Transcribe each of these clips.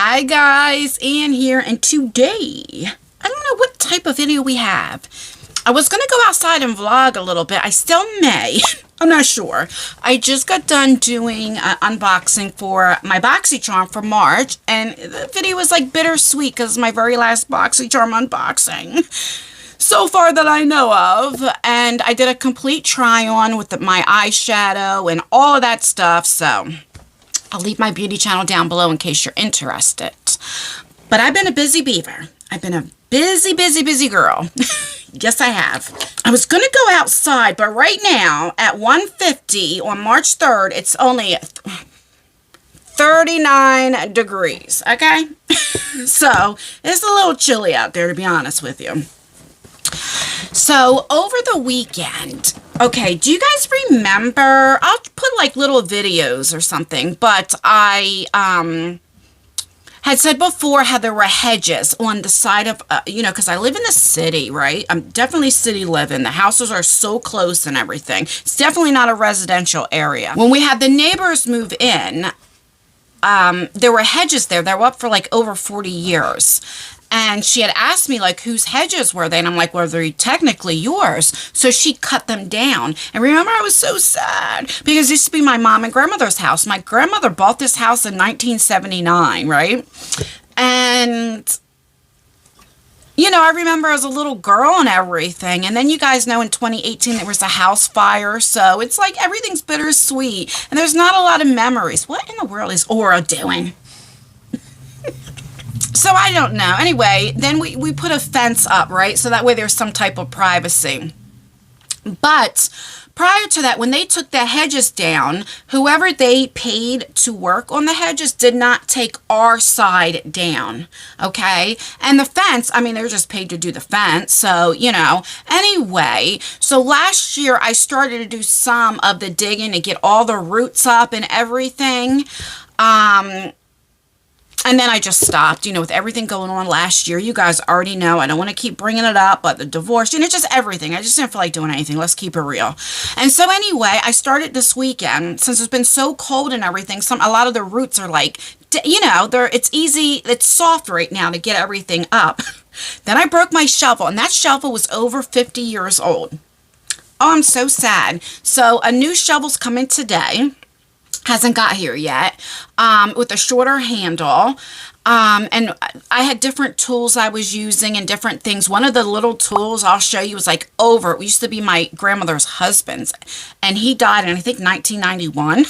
Hi guys, Ann here, and today, I don't know what type of video we have. I was going to go outside and vlog a little bit. I still may. I'm not sure. I just got done doing an unboxing for my BoxyCharm for March, and the video was like bittersweet because it's my very last BoxyCharm unboxing so far that I know of. And I did a complete try on with my eyeshadow and all of that stuff, so I'll leave my beauty channel down below in case you're interested. But I've been a busy beaver. I've been a busy girl. Yes, I have. I was going to go outside, but right now at 1:50 on March 3rd, it's only 39 degrees, okay? So it's a little chilly out there, to be honest with you. So over the weekend, okay, do you guys remember, I'll put like little videos or something, but I had said before how there were hedges on the side of, because I live in the city, right? I'm definitely city living. The houses are so close and everything. It's definitely not a residential area. When we had the neighbors move in, there were hedges there that were up for like over 40 years. And she had asked me, like, whose hedges were they? And I'm like, well, they're technically yours. So she cut them down. And remember, I was so sad because it used to be my mom and grandmother's house. My grandmother bought this house in 1979, right? And, I remember as a little girl and everything. And then you guys know in 2018 there was a house fire. So it's like everything's bittersweet. And there's not a lot of memories. What in the world is Aura doing? So I don't know. Anyway, then we put a fence up, right? So that way there's some type of privacy. But prior to that, when they took the hedges down, whoever they paid to work on the hedges did not take our side down, okay? And the fence, I mean, they're just paid to do the fence. So, anyway, so last year I started to do some of the digging to get all the roots up and everything. And then I just stopped, with everything going on last year. You guys already know. I don't want to keep bringing it up, but the divorce, just everything. I just didn't feel like doing anything. Let's keep it real. And so anyway, I started this weekend. Since it's been so cold and everything, a lot of the roots are like, it's easy. It's soft right now to get everything up. Then I broke my shovel, and that shovel was over 50 years old. Oh, I'm so sad. So a new shovel's coming today. Hasn't got here yet, with a shorter handle, and I had different tools I was using and different things. One of the little tools I'll show you was like it used to be my grandmother's husband's, and he died in I think 1991,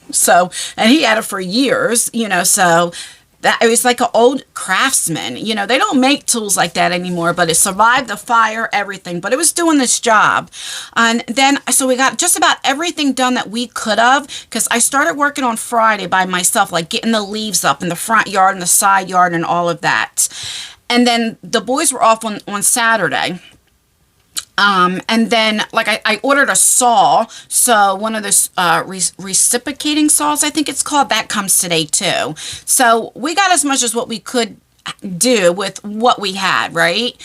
so, and he had it for years, so that it was like an old Craftsman. They don't make tools like that anymore, but it survived the fire, everything, but it was doing this job. And then, so we got just about everything done that we could have, because I started working on Friday by myself, like getting the leaves up in the front yard and the side yard and all of that. And then the boys were off on Saturday. And then, like, I ordered a saw, so one of those reciprocating saws, I think it's called, that comes today too. So we got as much as what we could do with what we had, right?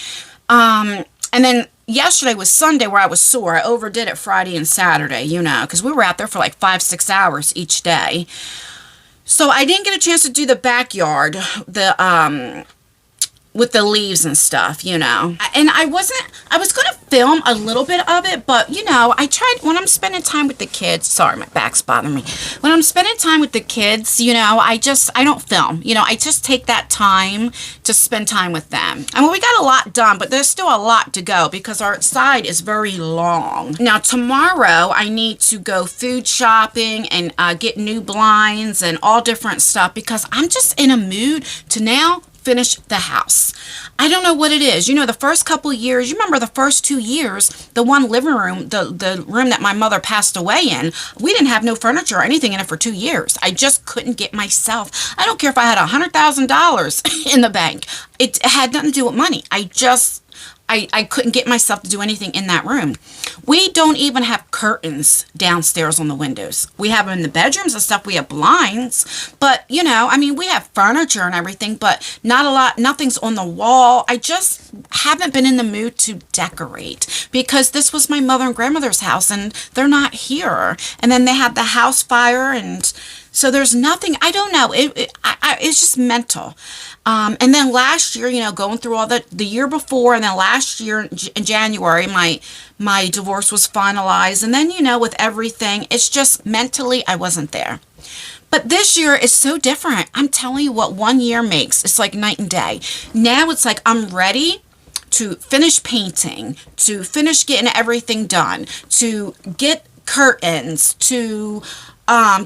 And then yesterday was Sunday where I was sore. I overdid it Friday and Saturday, because we were out there for like 5-6 hours each day. So I didn't get a chance to do the backyard, with the leaves and stuff, And I was going to film a little bit of it, but, I tried, when I'm spending time with the kids, sorry, my back's bothering me. When I'm spending time with the kids, I don't film. I just take that time to spend time with them. I mean, we got a lot done, but there's still a lot to go because our side is very long. Now, tomorrow, I need to go food shopping and get new blinds and all different stuff because I'm just in a mood to now finish the house. I don't know what it is. The first couple years, you remember the first 2 years, the one living room, the room that my mother passed away in, we didn't have no furniture or anything in it for 2 years. I just couldn't get myself. I don't care if I had $100,000 in the bank. It had nothing to do with money. I couldn't get myself to do anything in that room. We don't even have curtains downstairs on the windows. We have them in the bedrooms and stuff. We have blinds. But, we have furniture and everything, but not a lot. Nothing's on the wall. I just haven't been in the mood to decorate because this was my mother and grandmother's house and they're not here. And then they had the house fire and So there's nothing, I don't know. It's just mental. And then last year, going through all the year before, and then last year in January, my divorce was finalized. And then, with everything, it's just mentally, I wasn't there. But this year is so different. I'm telling you what one year makes. It's like night and day. Now it's like I'm ready to finish painting, to finish getting everything done, to get curtains, to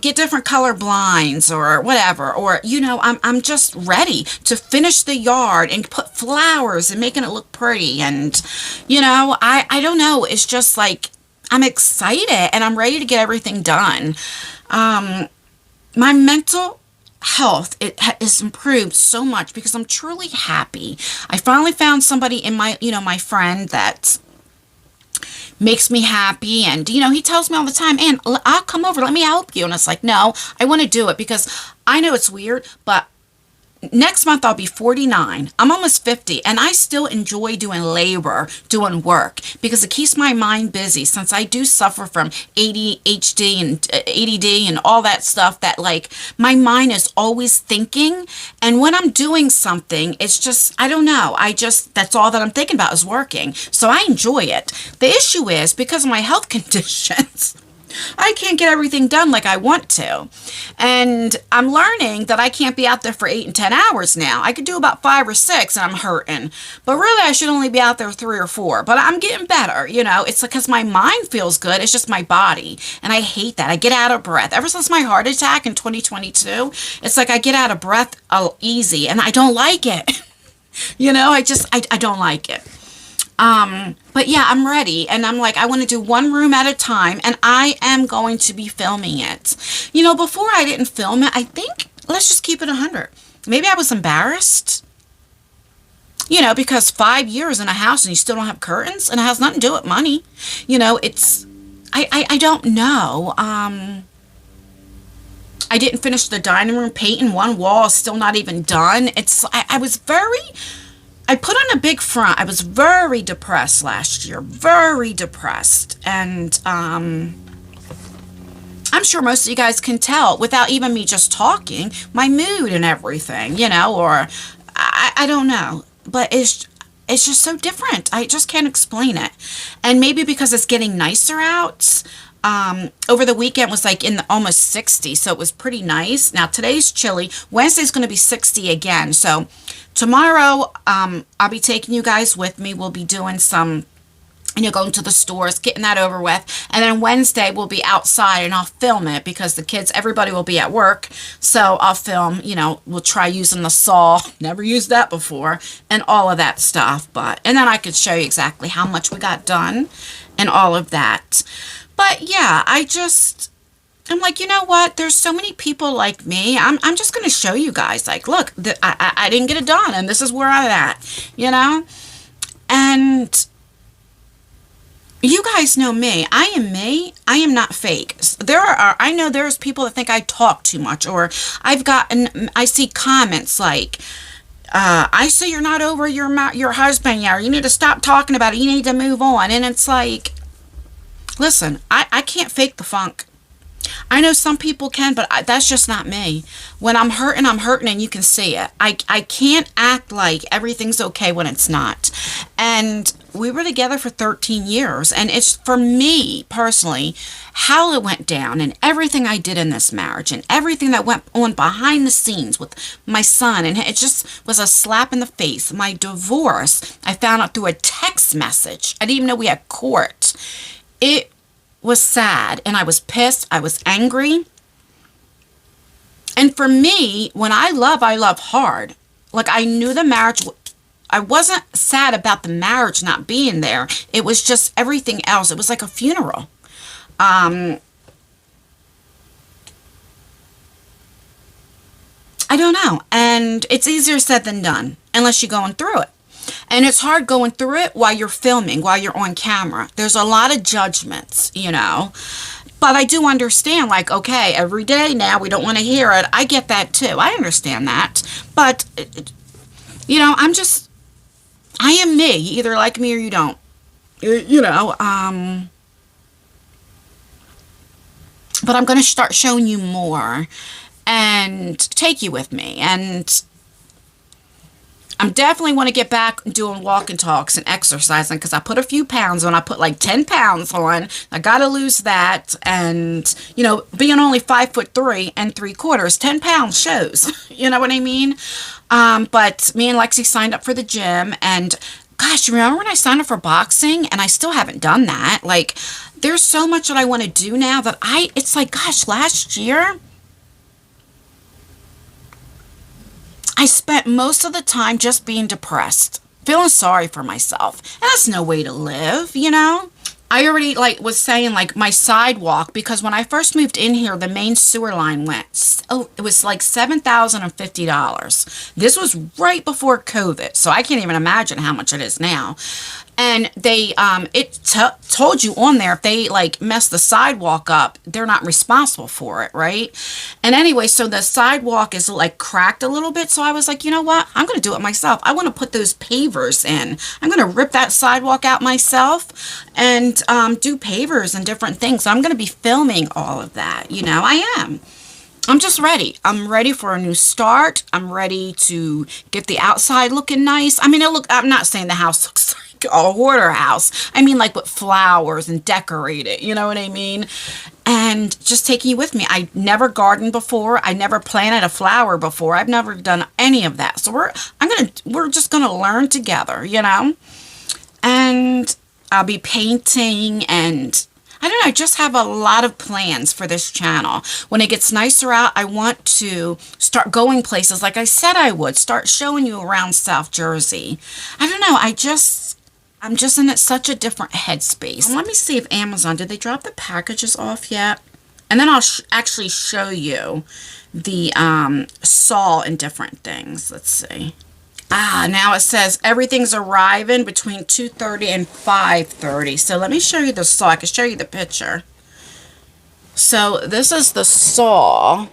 get different color blinds or whatever. Or, I'm just ready to finish the yard and put flowers and making it look pretty. And, I don't know. It's just like I'm excited and I'm ready to get everything done. My mental health is improved so much because I'm truly happy. I finally found somebody in my friend that makes me happy, and he tells me all the time, and I'll come over, let me help you. And it's like, no, I want to do it because I know it's weird, but next month I'll be 49. I'm almost 50, and I still enjoy doing labor, doing work, because it keeps my mind busy, since I do suffer from ADHD and ADD and all that stuff, that like my mind is always thinking. And when I'm doing something, it's just, I don't know, that's all that I'm thinking about is working. So I enjoy it. The issue is, because of my health conditions, I can't get everything done like I want to. And I'm learning that I can't be out there for 8 and 10 hours now. I could do about 5 or 6 and I'm hurting. But really, I should only be out there 3 or 4. But I'm getting better, It's because my mind feels good. It's just my body. And I hate that. I get out of breath. Ever since my heart attack in 2022, it's like I get out of breath easy. And I don't like it. I don't like it. But yeah, I'm ready, and I'm like, I want to do one room at a time, and I am going to be filming it. Before I didn't film it, I think, let's just keep it 100. Maybe I was embarrassed, because 5 years in a house and you still don't have curtains, and it has nothing to do with money. I don't know. I didn't finish the dining room painting. One wall is still not even done. I put on a big front. I was very depressed last year, very depressed. And I'm sure most of you guys can tell without even me just talking, my mood and everything, or I don't know. But it's just so different. I just can't explain it. And maybe because it's getting nicer out. Over the weekend was like in the almost 60s, so it was pretty nice. Now today's chilly. Wednesday's going to be 60 again. So tomorrow, I'll be taking you guys with me. We'll be doing some, going to the stores, getting that over with. And then Wednesday we'll be outside and I'll film it because everybody will be at work. So I'll film, we'll try using the saw. Never used that before, and all of that stuff. And then I could show you exactly how much we got done and all of that. But yeah, I'm like, you know what? There's so many people like me. I'm just going to show you guys, like, look, I didn't get it done, and this is where I'm at, And you guys know me. I am me. I am not fake. I know there's people that think I talk too much, or I see comments like, I see you're not over your husband yet, or you need to stop talking about it. You need to move on. And it's like, listen, I can't fake the funk. I know some people can, but that's just not me. When I'm hurting, and you can see it. I can't act like everything's okay when it's not. And we were together for 13 years, and it's, for me personally, how it went down and everything I did in this marriage and everything that went on behind the scenes with my son, and it just was a slap in the face. My divorce, I found out through a text message. I didn't even know we had court. It was sad, and I was pissed. I was angry. And for me, when I love hard. Like, I knew the marriage, I wasn't sad about the marriage not being there. It was just everything else. It was like a funeral. I don't know. And it's easier said than done, unless you're going through it. And it's hard going through it while you're filming, while you're on camera. There's a lot of judgments, But I do understand, like, okay, every day now we don't want to hear it. I get that too. I understand that. But, I am me. You either like me or you don't. But I'm going to start showing you more and take you with me. And I'm definitely want to get back doing walk and talks and exercising because I put a few pounds on. I put like 10 pounds on. I got to lose that. And, you know, being only 5'3¾", 10 pounds shows. You know what I mean? But me and Lexi signed up for the gym. And gosh, remember when I signed up for boxing? And I still haven't done that. Like, there's so much that I want to do now that it's like, gosh, last year I spent most of the time just being depressed, feeling sorry for myself. And that's no way to live, you know? I already was saying my sidewalk, because when I first moved in here, the main sewer line went, it was like $7,050. This was right before COVID, so I can't even imagine how much it is now. And they, told you on there, if they mess the sidewalk up, they're not responsible for it, right? And anyway, so the sidewalk is cracked a little bit. So I was like, you know what? I'm going to do it myself. I want to put those pavers in. I'm going to rip that sidewalk out myself and do pavers and different things. So I'm going to be filming all of that. You know, I am. I'm just ready. I'm ready for a new start. I'm ready to get the outside looking nice. I mean, I'm not saying the house looks like a hoarder house. I mean, with flowers and decorate it. You know what I mean? And just taking you with me. I never gardened before. I never planted a flower before. I've never done any of that. So we're just gonna learn together, you know? And I'll be painting, and I don't know, I just have a lot of plans for this channel. When it gets nicer out, I want to start going places like I said I would. Start showing you around South Jersey. I don't know, I'm just in such a different headspace. Let me see if Amazon, did they drop the packages off yet? And then I'll actually show you the saw and different things. Let's see. Now it says everything's arriving between 2:30 and 5:30. So let me show you the saw. I can show you the picture. So this is the saw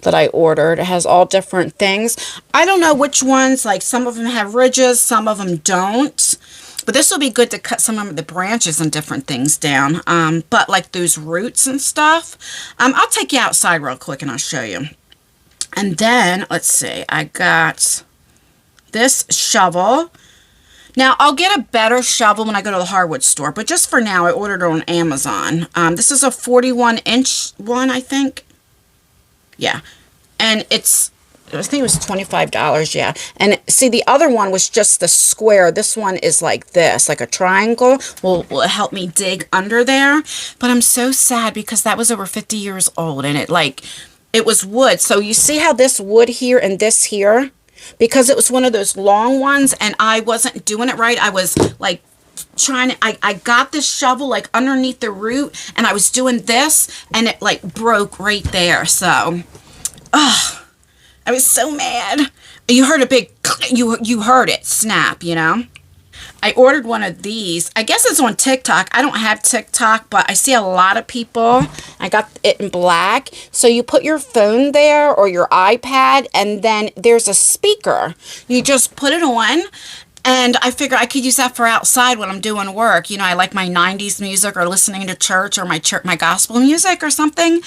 that I ordered. It has all different things. I don't know which ones, some of them have ridges, some of them don't. But this will be good to cut some of the branches and different things down. But those roots and stuff, I'll take you outside real quick and I'll show you. And then, let's see, I got this shovel. Now, I'll get a better shovel when I go to the hardwood store, but just for now, I ordered it on Amazon. This is a 41-inch one, I think. Yeah. And I think it was $25, yeah. And see, the other one was just the square. This one is like this, like a triangle. Will help me dig under there. But I'm so sad because that was over 50 years old, and it was wood. So you see how this wood here and this here, because it was one of those long ones and I wasn't doing it right. I was trying to, I got this shovel underneath the root and I was doing this and it broke right there. So, I was so mad. You heard a big, you heard it snap, you know? I ordered one of these. I guess it's on TikTok. I don't have TikTok, but I see a lot of people. I got it in black. So you put your phone there or your iPad, and then there's a speaker. You just put it on, and I figured I could use that for outside when I'm doing work. You know, I like my 90s music or listening to church or my gospel music or something.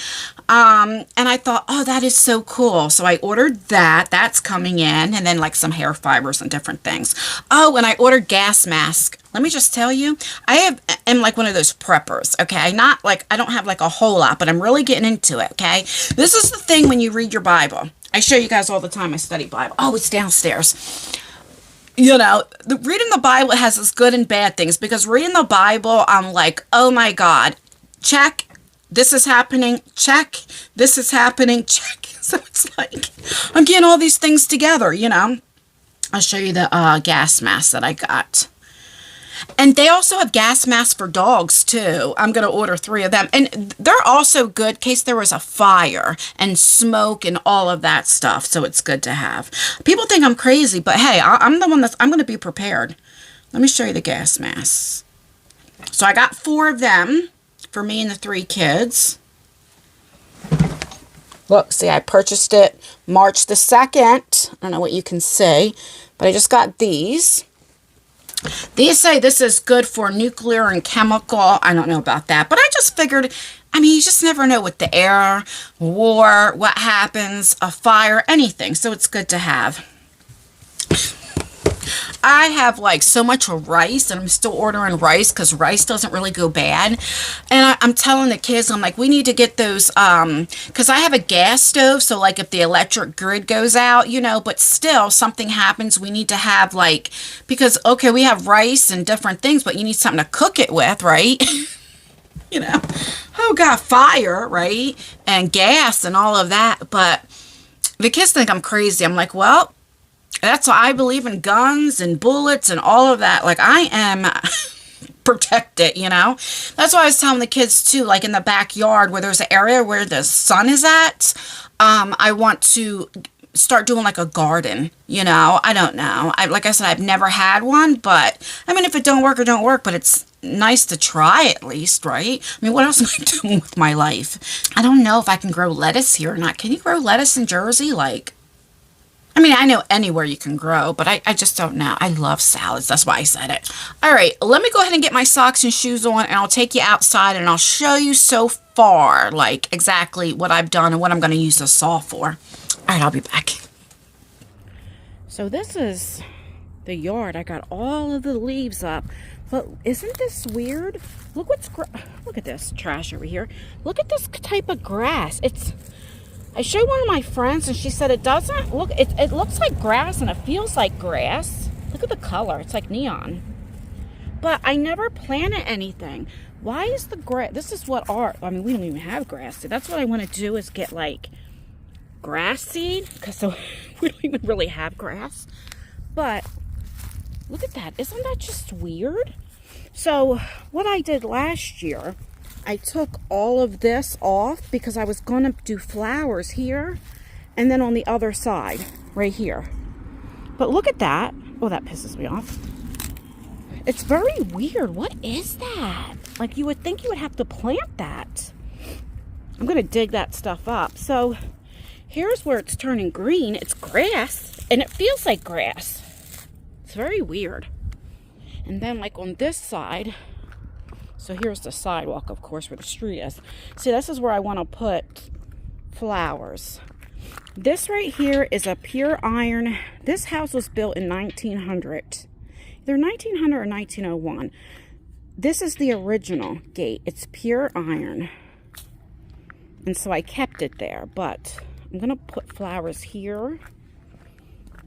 And I thought, oh, that is so cool. So I ordered that. That's coming in. And then some hair fibers and different things. Oh, and I ordered gas mask. Let me just tell you, I am one of those preppers, okay? I don't have a whole lot, but I'm really getting into it, okay? This is the thing when you read your Bible. I show you guys all the time I study Bible. Oh, it's downstairs. You know, reading the Bible has its good and bad things, because reading the Bible, I'm like, oh my God, check, this is happening, check, this is happening, check. So it's I'm getting all these things together, you know. I'll show you the gas mask that I got. And they also have gas masks for dogs, too. I'm going to order 3 of them. And they're also good in case there was a fire and smoke and all of that stuff. So it's good to have. People think I'm crazy, but hey, I'm the one I'm going to be prepared. Let me show you the gas masks. So I got 4 of them for me and the 3 kids. Look, see, I purchased it March the 2nd. I don't know what you can see, but I just got these. These say this is good for nuclear and chemical. I don't know about that, but I just figured I mean, you just never know with the air, war, what happens, a fire, anything. So it's good to have. I have like so much rice, and I'm still ordering rice because rice doesn't really go bad. And I'm telling the kids, I'm like, we need to get those, because I have a gas stove. So like if the electric grid goes out, you know, but still something happens, we need to have like, because okay, we have rice and different things, but you need something to cook it with, right? You know, oh God, fire, right? And gas and all of that. But the kids think I'm crazy. I'm like, well, that's why I believe in guns and bullets and all of that. Like, I am protected, you know? That's why I was telling the kids, too, like in the backyard where there's an area where the sun is at, I want to start doing like a garden, you know? I don't know. Like I said, I've never had one, but, I mean, if it don't work, it don't work, but it's nice to try at least, right? I mean, what else am I doing with my life? I don't know if I can grow lettuce here or not. Can you grow lettuce in Jersey? Like, I mean, I know anywhere you can grow, but I just don't know. I love salads. That's why I said it. All right, let me go ahead and get my socks and shoes on, and I'll take you outside, and I'll show you so far, like, exactly what I've done and what I'm going to use the saw for. All right, I'll be back. So this is the yard. I got all of the leaves up, but isn't this weird? Look look at this trash over here. Look at this type of grass. I showed one of my friends, and she said it doesn't look, it looks like grass, and it feels like grass. Look at the color. It's like neon. But I never planted anything. Why is the grass, this is what I mean, we don't even have grass seed. That's what I want to do, is get like grass seed, because so we don't even really have grass. But look at that. Isn't that just weird? So what I did last year, I took all of this off because I was going to do flowers here and then on the other side, right here. But look at that. Oh, that pisses me off. It's very weird. What is that? Like, you would think you would have to plant that. I'm going to dig that stuff up. So here's where it's turning green. It's grass, and it feels like grass. It's very weird. And then like on this side, so here's the sidewalk, of course, where the street is. See, this is where I want to put flowers. This right here is a pure iron. This house was built in 1900. Either 1900 or 1901. This is the original gate. It's pure iron. And so I kept it there. But I'm going to put flowers here.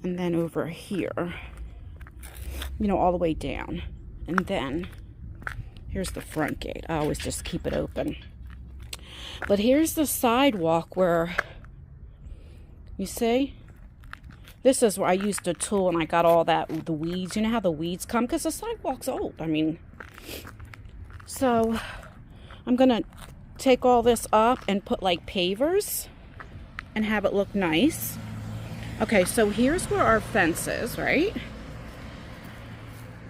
And then over here. You know, all the way down. And then here's the front gate. I always just keep it open. But here's the sidewalk where, you see? This is where I used a tool and I got all that, the weeds. You know how the weeds come? Because the sidewalk's old. I mean, so I'm going to take all this up and put like pavers and have it look nice. Okay, so here's where our fence is, right?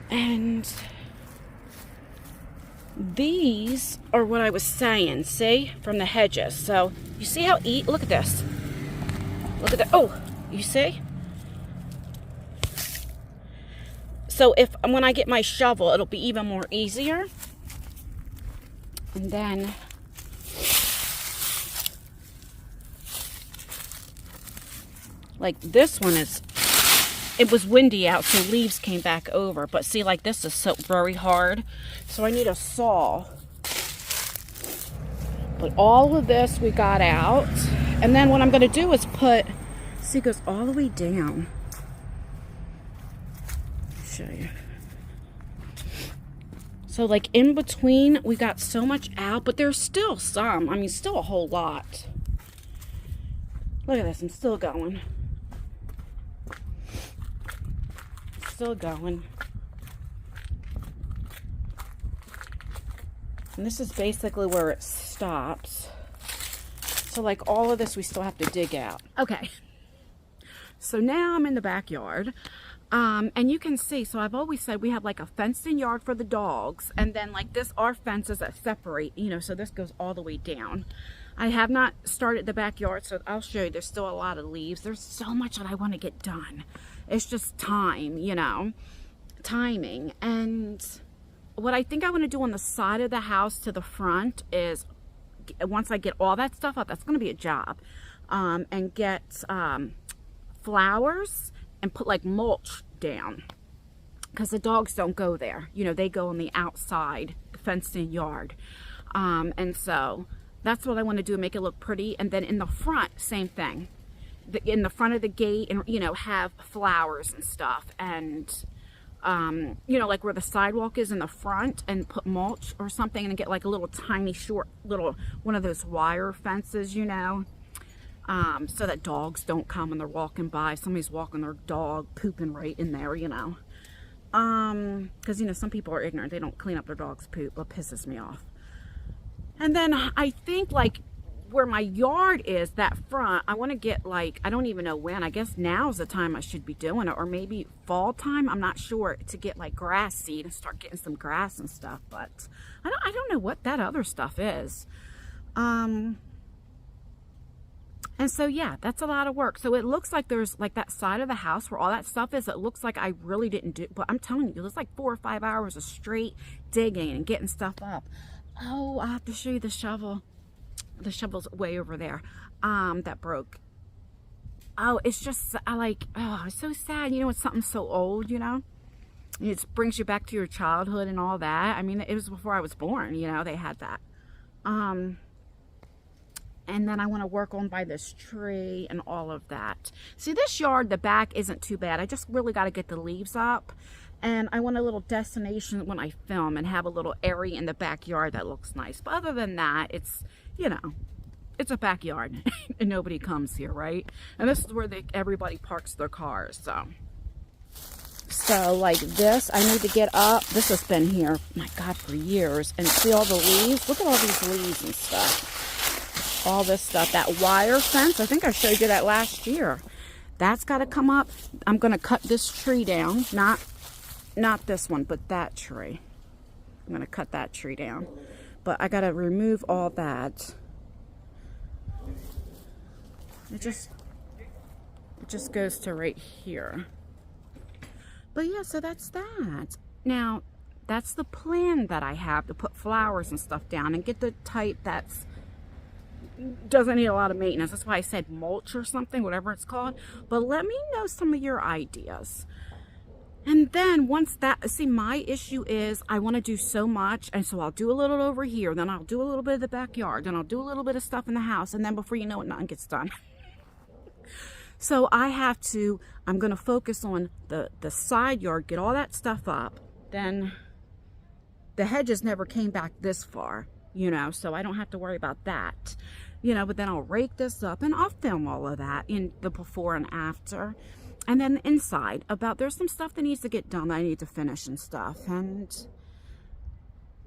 And these are what I was saying, see, from the hedges. So you see how look at this. Look at that. Oh, you see? So when I get my shovel, it'll be even more easier. And then like this one it was windy out, so leaves came back over. But see, like this is so very hard. So I need a saw. But all of this we got out. And then what I'm going to do is see, it goes all the way down. I'll show you. So like in between, we got so much out, but there's still some. I mean, still a whole lot. Look at this, I'm still going. Still going. And this is basically where it stops. So like all of this we still have to dig out. Okay. So now I'm in the backyard. And you can see, so I've always said we have like a fenced in yard for the dogs. And then like this, our fences that separate, you know, so this goes all the way down. I have not started the backyard, so I'll show you. There's still a lot of leaves. There's so much that I want to get done. It's just time, you know, timing. And what I think I want to do on the side of the house to the front is once I get all that stuff up, that's going to be a job. And get flowers and put like mulch down, because the dogs don't go there. You know, they go on the outside fenced in yard. And so that's what I want to do, make it look pretty. And then in the front, same thing. In the front of the gate, and you know, have flowers and stuff, and you know, like where the sidewalk is in the front, and put mulch or something, and get like a little tiny short little one of those wire fences, you know, so that dogs don't come when they're walking by. Somebody's walking their dog, pooping right in there, you know, because you know, some people are ignorant, they don't clean up their dog's poop. That pisses me off. And then I think like where my yard is, that front, I want to get like, I don't even know when, I guess now's the time I should be doing it, or maybe fall time, I'm not sure, to get like grass seed and start getting some grass and stuff. But I don't know what that other stuff is. And so yeah, that's a lot of work. So it looks like there's like that side of the house where all that stuff is, it looks like I really didn't do, but I'm telling you, there's like 4 or 5 hours of straight digging and getting stuff up. Oh, I have to show you the shovel. The shovel's way over there, that broke. Oh, it's just, oh, it's so sad, you know, when something's so old, you know, it brings you back to your childhood and all that. I mean, it was before I was born, you know, they had that. And then I want to work on by this tree and all of that. See, this yard, the back isn't too bad. I just really got to get the leaves up. And I want a little destination when I film, and have a little area in the backyard that looks nice. But other than that, it's, you know, it's a backyard and nobody comes here, right? And this is where everybody parks their cars. So like this, I need to get up. This has been here, my God, for years. And see all the leaves? Look at all these leaves and stuff. All this stuff. That wire fence, I think I showed you that last year. That's got to come up. I'm going to cut this tree down. Not this one, but that tree. I'm going to cut that tree down. But I got to remove all that. It just goes to right here. But yeah, so that's that. Now, that's the plan that I have, to put flowers and stuff down and get the type that's doesn't need a lot of maintenance. That's why I said mulch or something, whatever it's called. But let me know some of your ideas. And then once that, see, my issue is I want to do so much. And so I'll do a little over here. Then I'll do a little bit of the backyard. Then I'll do a little bit of stuff in the house. And then before you know it, nothing gets done. So I'm going to focus on the side yard, get all that stuff up. Then the hedges never came back this far, you know, so I don't have to worry about that, you know, but then I'll rake this up and I'll film all of that in the before and after. And then the inside, there's some stuff that needs to get done that I need to finish and stuff. And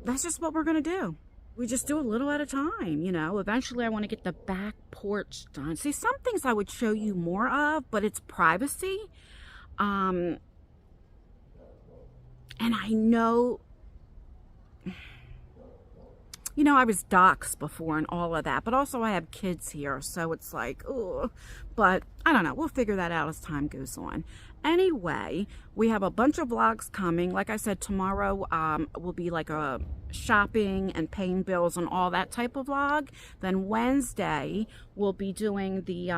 that's just what we're going to do. We just do a little at a time, you know. Eventually, I want to get the back porch done. See, some things I would show you more of, but it's privacy. And I know, you know, I was doxxed before and all of that, but also I have kids here, so it's like, oh, but I don't know. We'll figure that out as time goes on. Anyway, we have a bunch of vlogs coming. Like I said, tomorrow will be like a shopping and paying bills and all that type of vlog. Then Wednesday, we'll be doing the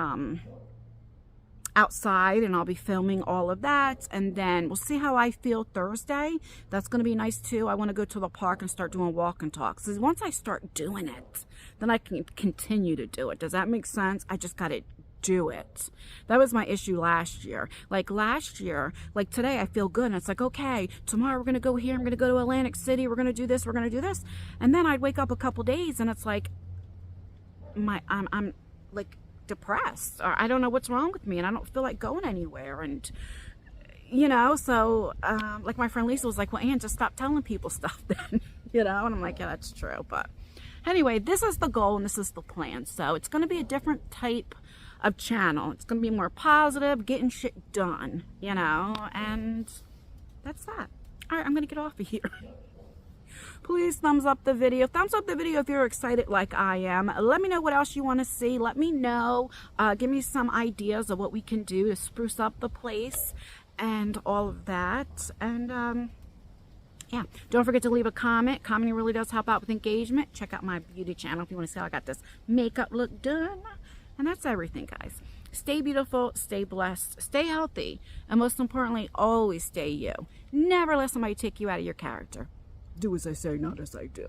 outside, and I'll be filming all of that. And then we'll see how I feel Thursday. That's going to be nice too. I want to go to the park and start doing walk and talks. So once I start doing it, then I can continue to do it. Does that make sense? I just got to do it. That was my issue last year. Like last year, like today I feel good and it's like, okay, tomorrow we're going to go here. I'm going to go to Atlantic City. We're going to do this. We're going to do this. And then I'd wake up a couple days and it's like, I'm like depressed, or I don't know what's wrong with me, and I don't feel like going anywhere. And you know, so like my friend Lisa was like, well, Ann, just stop telling people stuff then. You know, and I'm like, yeah, that's true. But anyway, this is the goal and this is the plan. So it's going to be a different type of channel. It's going to be more positive, getting shit done, you know, and that's that. All right, I'm going to get off of here. Please thumbs up the video. Thumbs up the video if you're excited like I am. Let me know what else you want to see. Let me know. Give me some ideas of what we can do to spruce up the place and all of that. And Yeah, don't forget to leave a comment. Commenting really does help out with engagement. Check out my beauty channel if you want to see how I got this makeup look done. And that's everything, guys. Stay beautiful, stay blessed, stay healthy, and most importantly, always stay you. Never let somebody take you out of your character. Do as I say, not as I do.